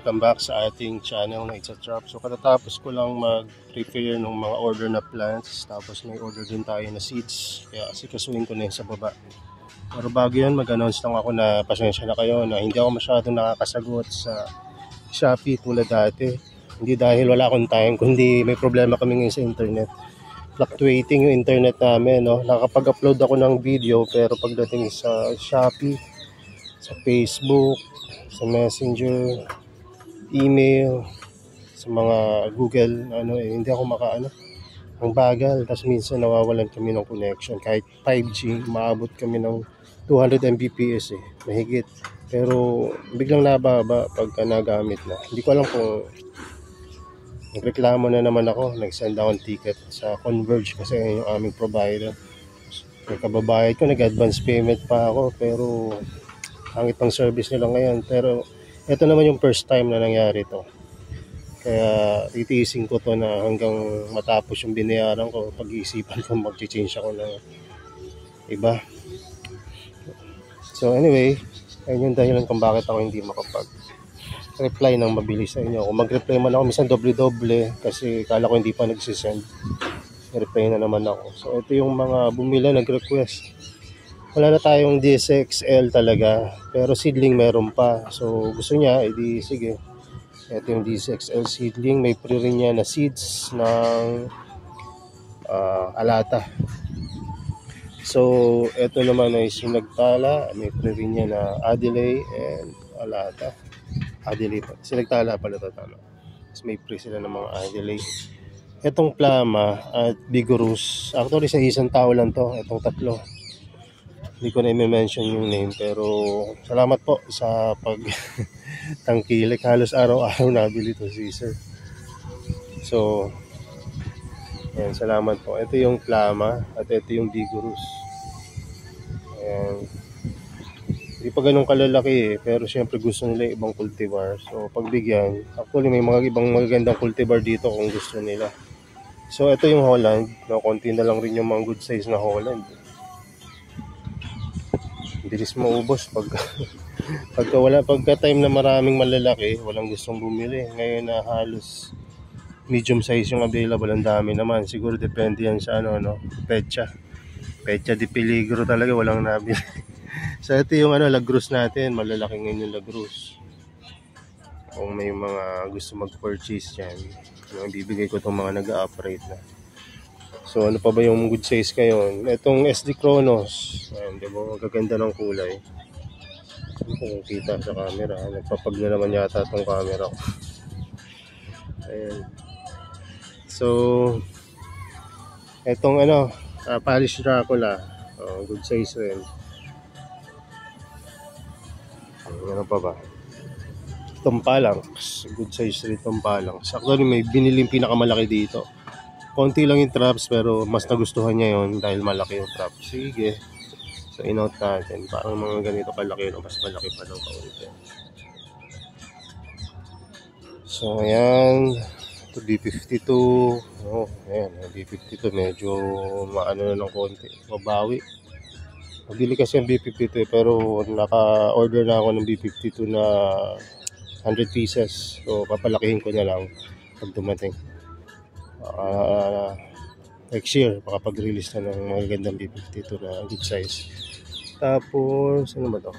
welcome back sa ating channel na It's a Trap. So katatapos ko lang mag-prepare ng mga order na plants, tapos may order din tayo na seeds, kaya sikasuin ko na yun sa baba. Pero bago yun, mag-announce lang ako na pasensya na kayo na hindi ako masyadong nakakasagot sa Shopee tulad dati. Hindi dahil wala akong time, kundi may problema kami ngayon sa internet. Fluctuating yung internet namin, no? Nakapag-upload ako ng video, pero pagdating sa Shopee, sa Facebook, sa Messenger, email, sa mga Google, hindi ako makaano. Ang bagal, tapos minsan nawawalan kami ng connection. Kahit 5G, maabot kami ng 200 Mbps mahigit. Pero biglang nababa pagka nagamit na. Hindi ko alam kung nagreklamo na naman ako, nag-send ako ng ticket sa Converge kasi yung aming provider. Nagkababayad ko, nag-advance payment pa ako, pero hangit pang service nila ngayon. Pero ito naman yung first time na nangyari to, kaya titiisin ko to na hanggang matapos yung binayaran ko. Pag-iisipan ko mag-change ako ng iba. So anyway, ayun yung dahilan kung bakit ako hindi makapag-reply ng mabilis sa inyo. Kung mag-reply man ako, minsan doble-doble kasi kala ko hindi pa nagsisend, reply na naman ako. So ito yung mga bumila, nag-request. Wala na tayong DSXL talaga, pero seedling meron pa. So gusto niya, edi sige. Ito yung DSXL seedling. May pre rin niya na seeds ng alata. So ito naman ay sinagtala. May pre rin niya na Adelaide and alata. Adelaide pa. Sinagtala pala ito, tama. Tapos may pre sila ng mga Adelaide. Itong Plama at Vigorous, actually sa isang tao lang to, itong tatlo. Hindi ko na i-mention yung name, pero salamat po sa pag-tangkilik. Halos araw-araw nabili ito si Sir. So, ayan, salamat po. Ito yung Plama at ito yung Vigorous. Ayan. Hindi pa ganun kalalaki pero syempre gusto nila ibang cultivar. So, pagbigyan, actually may mga ibang magagandang cultivar dito kung gusto nila. So, ito yung Holland. No, konti na lang rin yung mga good size na Holland. Bilis maubos pagka time na maraming malalaki, walang gustong bumili. Ngayon na halos medium size yung available, ang dami naman. Siguro depende yan sa pecha di peligro talaga, walang nabili. So ito yung Lagros natin, malalaki ngayon yung Lagros. Kung may mga gusto mag-purchase yan, bibigay ko itong mga nag-a-operate na. So ano pa ba yung good size ngayon? Itong SD Kronos. Ayan, diba? Magaganda ng kulay. Kung kita sa camera, nagpapag na naman yata itong camera ko. Ayan. So itong Polish Dracula. Good size rin. Ano pa ba? Itong Phalanx. Good size rin itong Phalanx. Actually may biniling pinakamalaki dito. Konti lang yung traps pero mas nagustuhan niya yon dahil malaki yung traps. Sige. So in-out natin. Parang mga ganito kalaki, mas malaki pa ng kaunti. So ayan. Ito B52. Ayan. B52 medyo maano na ng konti. Mabawi. Mabili kasi yung B52 pero naka-order na ako ng B52 na 100 pieces. So papalakihin ko na lang pag dumating. Next year makapag-release na ng magagandang B52 na good size. Tapos ano ba to?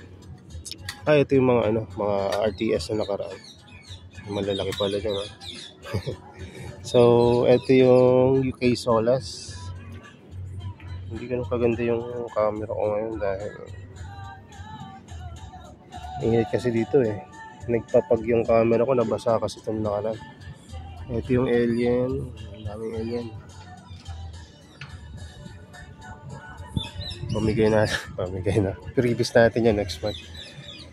Ito yung mga mga RTS na nakaraan. Malalaki pala dyan. So ito yung UK Solas. Hindi ganun kaganda yung camera ko ngayon dahil ingat kasi dito nagpapag yung camera ko, nabasa kasi itong nakaraan. Ito yung Alien. Daming Alien. Pamigay na. Previous natin yan next month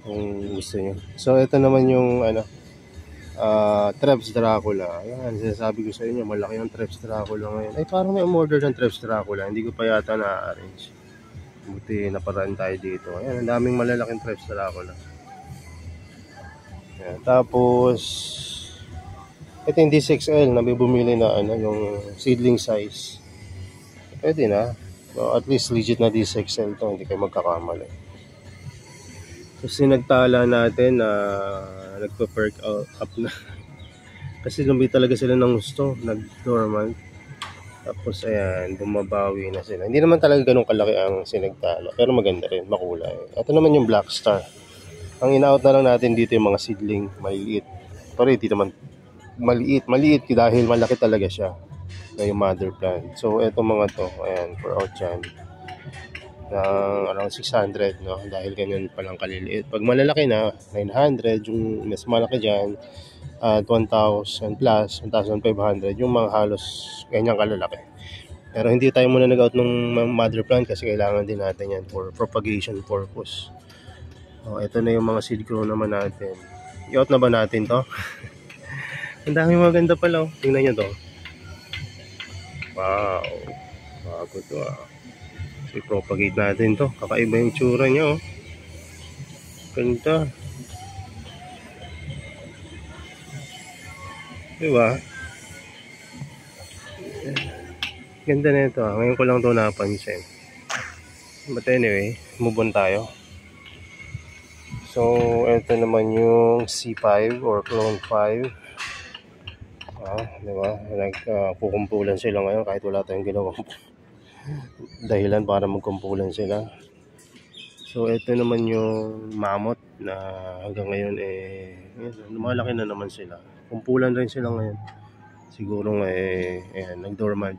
kung gusto nyo. So ito naman yung Trebs Dracula. Ayan, sinasabi ko sa inyo, malaki yung Trebs Dracula ngayon. Ay, parang may umorder ng Trebs Dracula. Hindi ko pa yata na-arrange. Buti naparaan tayo dito. Ayan, ang daming malalaking Trebs Dracula. Ayan, tapos ito yung DSXL na may bumili na yung seedling size. Pwede na. So, at least legit na DSXL to, hindi kayo magkakamali. So sinagtala natin na nagpa-perk up na. Kasi lumbi talaga sila ng gusto, nag-dormant. Tapos ayan, bumabawi na sila. Hindi naman talaga ganun kalaki ang sinagtala, pero maganda rin, makulay. Ito naman yung Black Star. Ang in-out na lang natin dito yung mga seedling, maliliit. Pero hindi naman maliit dahil malaki talaga siya na yung mother plant. So eto mga to, ayan, for out yan. Ng around 600, no? Dahil ganyan palang kaliliit. Pag malalaki na, 900, yung mas malaki dyan, at 1,000 plus, 1,500, yung mga halos ganyang kalalaki. Pero hindi tayo muna nag-out ng mother plant kasi kailangan din natin yan for propagation purpose. Ito na yung mga seed grow naman natin. I-out na ba natin to? Ang dami maganda pala. Tingnan nyo to. Wow. Bago to I-propagate natin to. Kakaiba yung tsura niya. Ganda. Diba? Ganda na ito. Ngayon ko lang ito napansin. But anyway, move on tayo. So, ito naman yung C5 or clone 5. Diba? Nagkukumpulan sila ngayon kahit wala tayong ginawang dahilan para magkumpulan sila. So, ito naman yung mammoth na hanggang ngayon lumalaki na naman sila. Kumpulan rin sila ngayon. Siguro nag-dormant.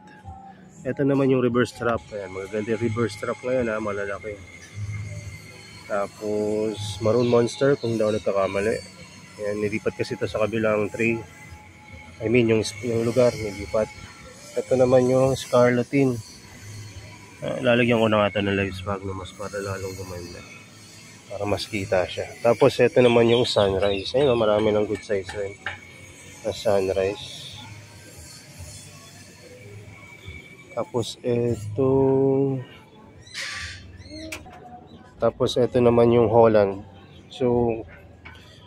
Ito naman yung reverse trap. Ayan, magaganda yung reverse trap ngayon malalaki. Tapos Maroon Monster kung daw nagkakamali. Ayan, nilipat kasi ito sa kabilang tray. I mean yung lugar nilipat. Ito naman yung Scarletine. Lalagyan ko na nga ito ng live sphagnum para lalong gumanda. Para mas kita siya. Tapos ito naman yung Sunrise. Ayun, marami ng good size rin. Na Sunrise. Tapos ito naman yung Holland. So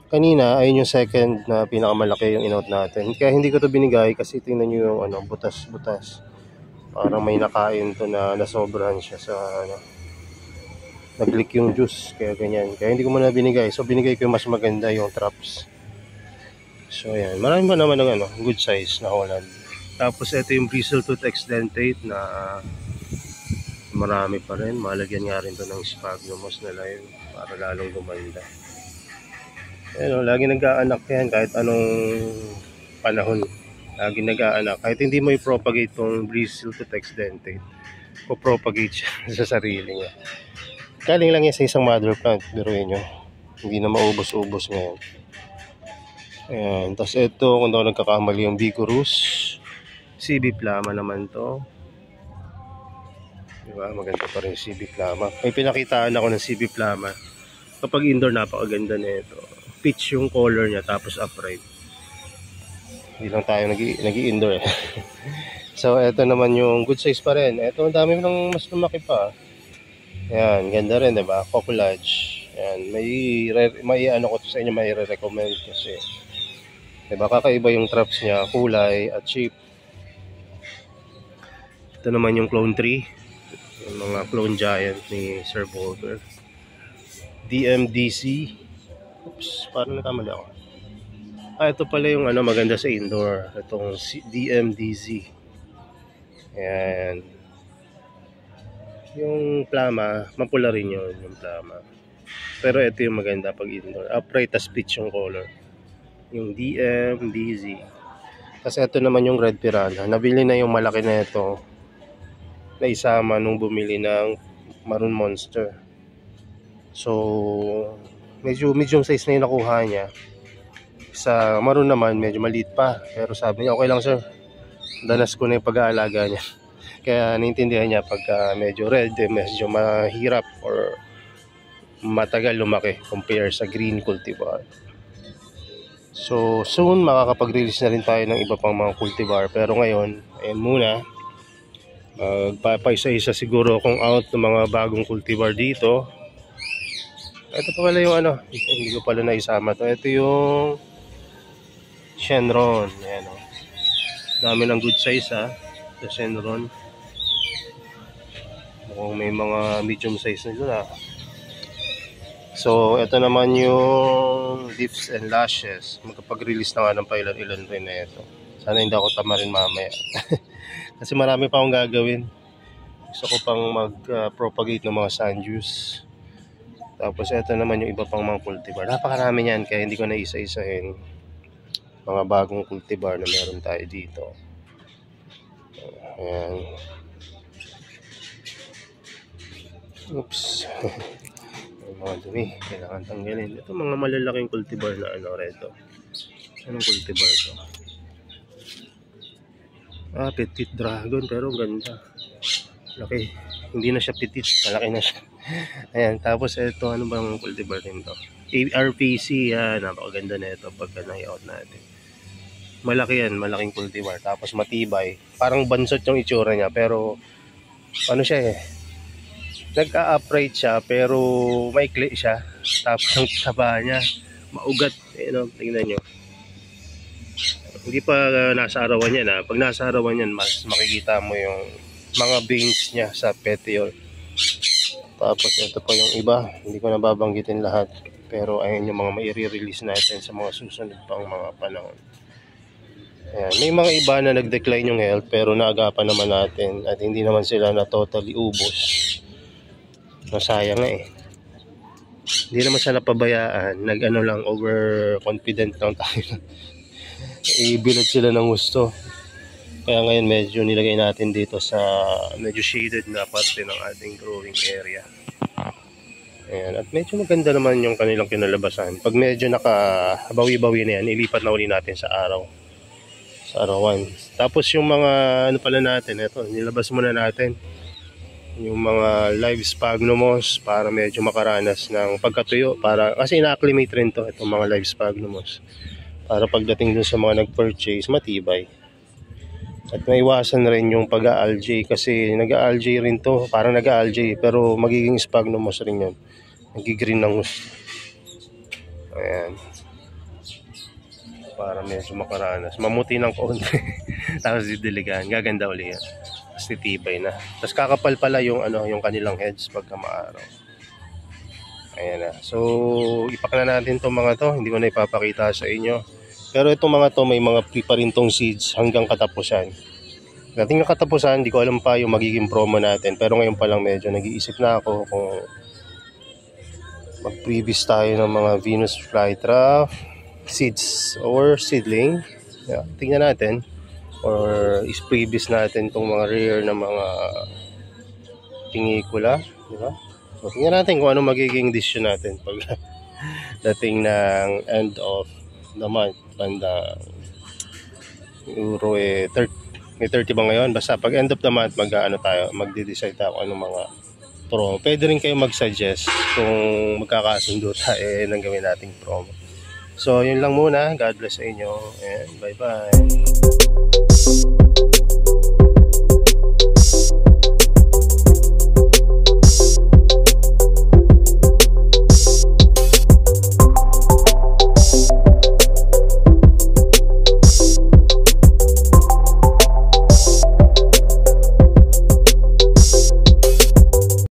kanina ayun yung second na pinakamalaki yung in-out natin. Kaya hindi ko to binigay kasi tingnan nyo yung butas-butas. Parang may nakain to na nasobrahan siya sa nag-leak yung juice. Kaya ganyan. Kaya hindi ko muna binigay. So binigay ko yung mas maganda yung traps. So ayan. Marami pa naman ng good size na Holland. Tapos ito yung bristletooth exdentate na marami pa rin. Malagyan nga rin to ng sphagnum na live para lalong gumanda. Ayun, lagi nag-aanak yan kahit anong panahon. Lagi nag-aanak. Kahit hindi mo i-propagate tong bristletooth exdentate, po-propagate siya sa sarili niya. Galing lang yan sa isang mother plant. Biruin nyo. Hindi na maubos-ubos ngayon. Ayan. Tapos ito, kung daw nagkakamali yung Vigorous. CB Plama naman to. Diba? Maganda pa rin CB Plama. May pinakitaan ako ng CB Plama. Kapag indoor, napakaganda na ito. Pitch yung color niya, tapos upright. Hindi lang tayo nag-i-indoor So, ito naman yung good size pa rin. Ito, ang dami nang mas lumaki pa. Ayan, ganda rin, diba? Coquillage. Ayan, may ano ko sa inyo, may recommend kasi. Diba, kakaiba yung traps niya, kulay at shape. Ito naman yung clone 3. Yung mga clone giant ni Sir Volker. DMDC. Oops, parang nakamali ako. Ito pala yung maganda sa indoor. Itong DMDZ. Ayan. Yung plama, mapula rin yun, yung plama. Pero ito yung maganda pag indoor. Upright as pitch yung color. Yung DMDZ. Kasi ito naman yung red piranha. Nabili na yung malaki na ito. Na isama nung bumili ng Maroon Monster. So, medium size na yung nakuha niya. Sa Maroon naman, medyo maliit pa. Pero sabi niya, okay lang sir. Danas ko na yung pag-aalaga niya. Kaya naintindihan niya pagka medyo red, medyo mahirap or matagal lumaki compare sa green cultivar. So, soon makakapag-release na rin tayo ng iba pang mga cultivar. Pero ngayon, ayan muna. Paisa-isa siguro kung out ng mga bagong cultivar dito. Ito pa pala yung hindi ko pala naisama to. Ito yung Shenron. Ayan o. Dami ng good size sa Shenron. Mukhang may mga medium size na dito So, ito naman yung Lips and Lashes. Magkapag-release na nga ng pailan-ilan rin na ito. Sana hindi ako tamarin mamaya. Kasi marami pa akong gagawin. Gusto ko pang mag-propagate ng mga Sanjus. Tapos ito naman yung iba pang mga cultivar. Napakarami yan kaya hindi ko na isa-isahin. Mga bagong cultivar na meron tayo dito. Ayan. Oops. Yung mga dumi. Kailangan tanggalin. Ito mga malalaking cultivar na ano reto. Anong cultivar to? Petit dragon pero ganda. Laki. Hindi na siya petit. Malaki na siya. Ayan. Tapos ito ano bang cultivar din to? RPC. Yan. Napakaganda na ito pagka na-out natin. Malaki yan. Malaking cultivar. Tapos matibay. Parang bansot yung itsura niya. Pero ano siya eh. Nagka-upright siya pero maikli siya. Tapos ang taba niya maugat. Tingnan nyo. Hindi pa nasa arawan yan ha. Pag nasa arawan yan mas makikita mo yung mga veins niya sa petiole. Tapos ito pa yung iba. Hindi ko nababanggitin lahat. Pero ayun yung mga mai-release natin sa mga susunod pang mga panahon. Ayan. May mga iba na nag-decline yung health pero naagapan naman natin at hindi naman sila na totally ubos. Nasayang nga eh. Hindi naman siya napabayaan. Nag-ano lang, overconfident lang tayo. Ibilad sila ng gusto. Kaya ngayon medyo nilagay natin dito sa medyo shaded na parte ng ating growing area. Ayan. At medyo maganda naman yung kanilang kinalabasan. Pag medyo nakabawi-bawi na yan, ilipat na uli natin sa araw. Sa arawan. Tapos yung mga ano pala natin, ito, nilabas muna natin. Yung mga live sphagnumos para medyo makaranas ng pagkatuyo. Kasi ina-acclimate rin to, itong mga live sphagnumos. Para pagdating dun sa mga nag-purchase, matibay. At maiwasan rin yung pag-a-algae kasi nag-a-algae rin to. Parang nag-a-algae pero magiging sphagnumos rin yun. Nagigreen ng gusto. Ayan. Para medyo makaranas. Mamuti ng konti. Tapos didiligan. Gaganda uli yan. Tapos titibay na. Tapos kakapal pala yung, yung kanilang heads pagka maaraw. Ayan na. So, ipak na natin itong mga to. Hindi ko na ipapakita sa inyo. Pero itong mga to, may mga free pa rin tong seeds hanggang katapusan. Dating na katapusan, hindi ko alam pa yung magiging promo natin. Pero ngayon pa lang medyo nag-iisip na ako kung mag-previous tayo ng mga Venus flytrap seeds or seedling. Yeah, tingnan natin. Or is-previous natin itong mga rare na mga pingikula. Diba? So, tingnan natin kung ano magiging decision natin pag dating ng end of the month. Banda euro may 30 ba ngayon? Basta pag end of the month magde-decide tayo kung anong mga promo. Pwede rin kayo mag-suggest kung magkakasundo tayo nang gawin nating promo. So yun lang muna. God bless sa inyo and bye bye.